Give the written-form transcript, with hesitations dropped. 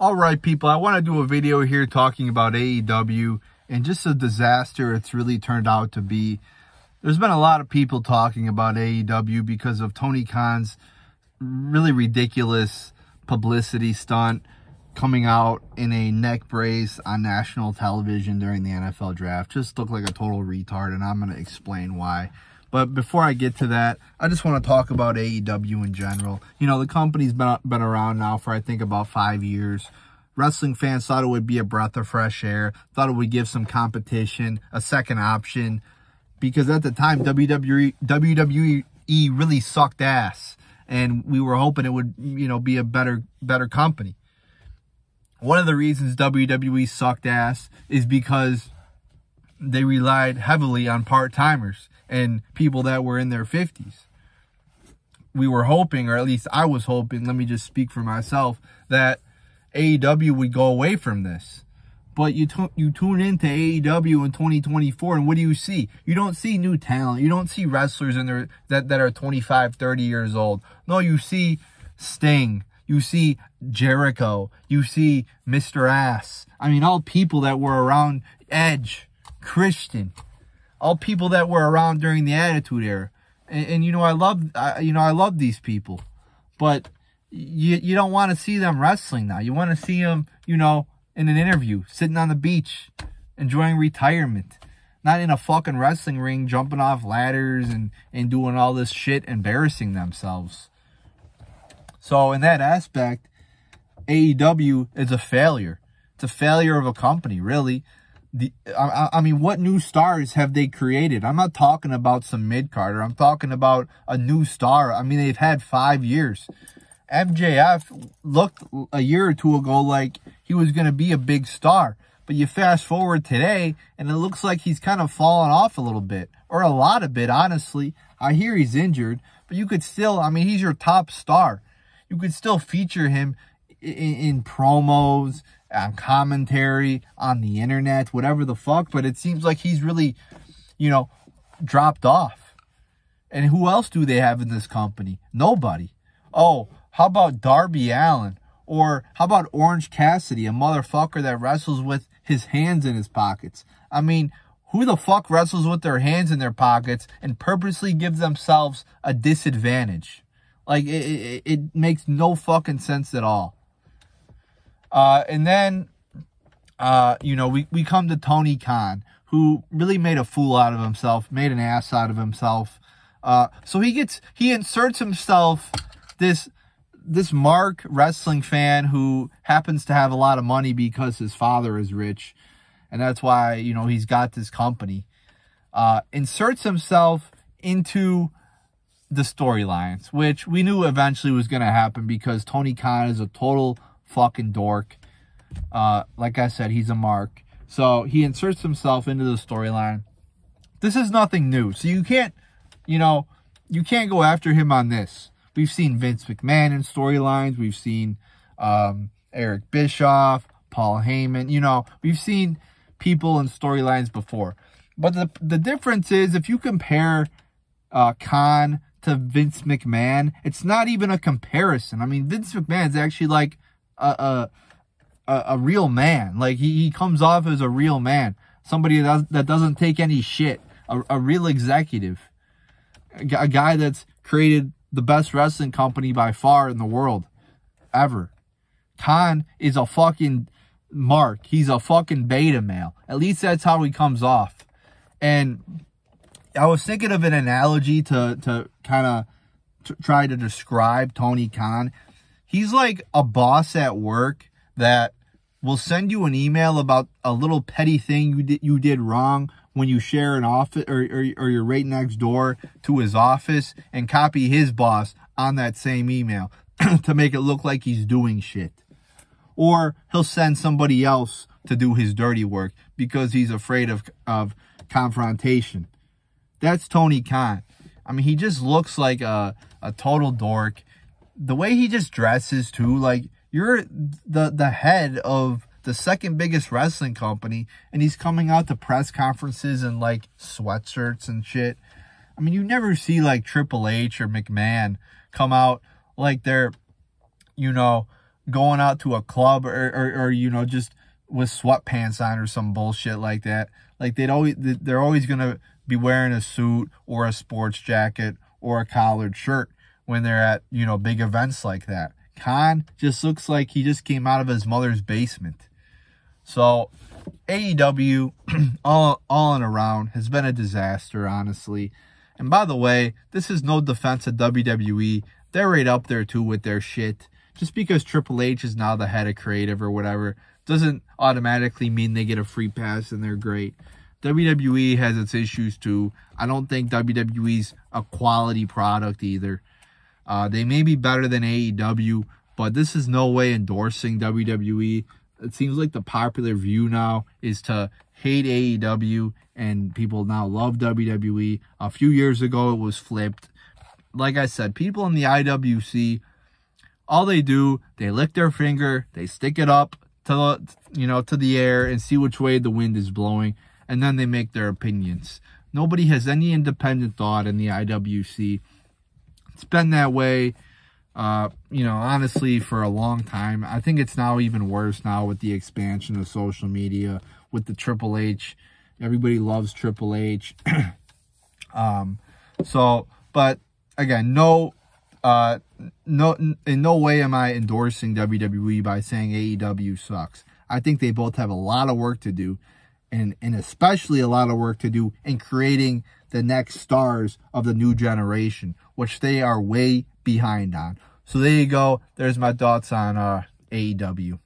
All right, people, I want to do a video here talking about AEW and just a disaster it's really turned out to be. There's been a lot of people talking about AEW because of Tony Khan's really ridiculous publicity stunt coming out in a neck brace on national television during the NFL draft. Just looked like a total retard, and I'm going to explain why. But before I get to that, I just want to talk about AEW in general. You know, the company's been around now for, I think, about 5 years. Wrestling fans thought it would be a breath of fresh air, thought it would give some competition, a second option, because at the time, WWE really sucked ass, and we were hoping it would, you know, be a better company. One of the reasons WWE sucked ass is because they relied heavily on part-timers and people that were in their 50s. We were hoping, or at least I was hoping, let me just speak for myself, that AEW would go away from this. But you tune into AEW in 2024, and what do you see? You don't see new talent. You don't see wrestlers in there that are 25, 30 years old. No, you see Sting. You see Jericho. You see Mr. Ass. I mean, all people that were around, Edge, Christian, all people that were around during the Attitude Era. And you know, I love these people, but you don't want to see them wrestling now. You want to see them, you know, in an interview, sitting on the beach, enjoying retirement, not in a fucking wrestling ring, jumping off ladders and doing all this shit, embarrassing themselves. So in that aspect, AEW is a failure. It's a failure of a company, really. I mean, what new stars have they created? I'm not talking about some mid-carder. I'm talking about a new star. I mean, they've had 5 years. MJF looked a year or two ago like he was going to be a big star. But you fast forward today, and it looks like he's kind of fallen off a little bit. Or a lot of it, honestly. I hear he's injured. But you could still, I mean, he's your top star. You could still feature him in promos, on commentary, on the internet, whatever the fuck. But it seems like he's really, you know, dropped off. And who else do they have in this company? Nobody. Oh, how about Darby Allin? Or how about Orange Cassidy, a motherfucker that wrestles with his hands in his pockets? I mean, who the fuck wrestles with their hands in their pockets and purposely gives themselves a disadvantage? Like, it makes no fucking sense at all. And then, you know, we come to Tony Khan, who really made a fool out of himself, made an ass out of himself. So he inserts himself, this Mark wrestling fan who happens to have a lot of money because his father is rich. And that's why, you know, he's got this company. Inserts himself into the storylines, which we knew eventually was going to happen because Tony Khan is a total fucking dork. Like I said, he's a mark. So he inserts himself into the storyline. This is nothing new. So you can't, you know, you can't go after him on this. We've seen Vince McMahon in storylines. We've seen Eric Bischoff, Paul Heyman. You know, we've seen people in storylines before. But the difference is, if you compare Khan to Vince McMahon, it's not even a comparison. I mean, Vince McMahon's actually like a real man. Like, he comes off as a real man. Somebody that doesn't take any shit. A real executive. A guy that's created the best wrestling company by far in the world. Ever. Khan is a fucking mark. He's a fucking beta male. At least that's how he comes off. And I was thinking of an analogy to kind of try to describe Tony Khan. He's like a boss at work that will send you an email about a little petty thing you did wrong when you share an office or you're right next door to his office, and copy his boss on that same email to make it look like he's doing shit. Or he'll send somebody else to do his dirty work because he's afraid of confrontation. That's Tony Khan. I mean, he just looks like a total dork. The way he just dresses too, like, you're the head of the second biggest wrestling company, and he's coming out to press conferences in like sweatshirts and shit. I mean, you never see like Triple H or McMahon come out like they're, you know, going out to a club or you know, just with sweatpants on or some bullshit like that. Like they're always going to be wearing a suit or a sports jacket or a collared shirt when they're at, you know, big events like that. Khan just looks like he just came out of his mother's basement. So AEW all and around has been a disaster, honestly. And by the way, this is no defense of WWE. They're right up there too with their shit. Just because Triple H is now the head of creative or whatever doesn't automatically mean they get a free pass and they're great. WWE has its issues too. I don't think WWE's a quality product either. They may be better than AEW, but this is no way endorsing WWE. It seems like the popular view now is to hate AEW, and people now love WWE. A few years ago, it was flipped. Like I said, people in the IWC, all they do, they lick their finger, they stick it up to, you know, to the air and see which way the wind is blowing, and then they make their opinions. Nobody has any independent thought in the IWC. It's been that way, you know, honestly, for a long time. I think it's now even worse now with the expansion of social media, with the Triple H. Everybody loves Triple H. But again, in no way am I endorsing WWE by saying AEW sucks. I think they both have a lot of work to do, and especially a lot of work to do in creating the next stars of the new generation, which they are way behind on. So there you go. There's my thoughts on AEW.